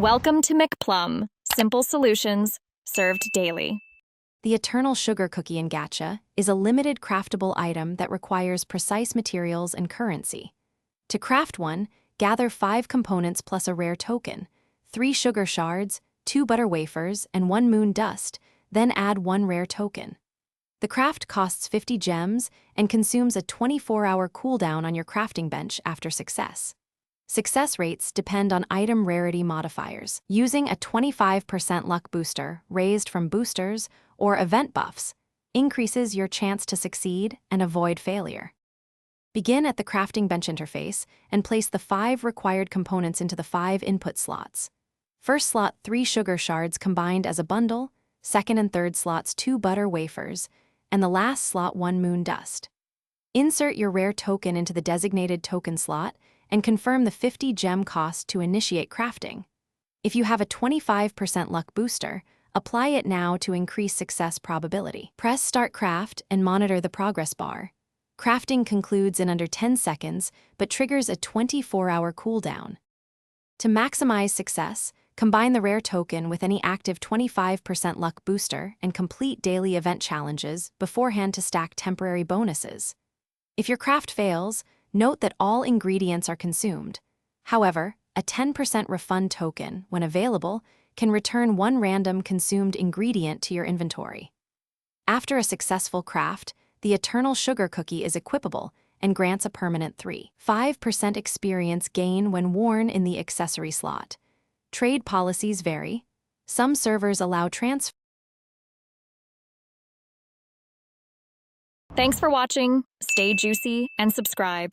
Welcome to McPlum, simple solutions served daily. The Eternal Sugar Cookie in Gacha is a limited craftable item that requires precise materials and currency. To craft one, gather 5 components plus a rare token, 3 sugar shards, 2 butter wafers, and 1 moon dust, then add 1 rare token. The craft costs 50 gems and consumes a 24-hour cooldown on your crafting bench after success. Success rates depend on item rarity modifiers. Using a 25% luck booster raised from boosters or event buffs increases your chance to succeed and avoid failure. Begin at the crafting bench interface and place the 5 required components into the 5 input slots. First slot 3 sugar shards combined as a bundle, second and third slots 2 butter wafers, and the last slot 1 moon dust. Insert your rare token into the designated token slot and confirm the 50 gem cost to initiate crafting. If you have a 25% luck booster, apply it now to increase success probability. Press Start Craft and monitor the progress bar. Crafting concludes in under 10 seconds, but triggers a 24-hour cooldown. To maximize success, combine the rare token with any active 25% luck booster and complete daily event challenges beforehand to stack temporary bonuses. If your craft fails, note that all ingredients are consumed. However, a 10% refund token, when available, can return 1 random consumed ingredient to your inventory. After a successful craft, the Eternal Sugar Cookie is equipable and grants a permanent 3.5% experience gain when worn in the accessory slot. Trade policies vary. Some servers allow transfer. Thanks for watching. Stay juicy and subscribe.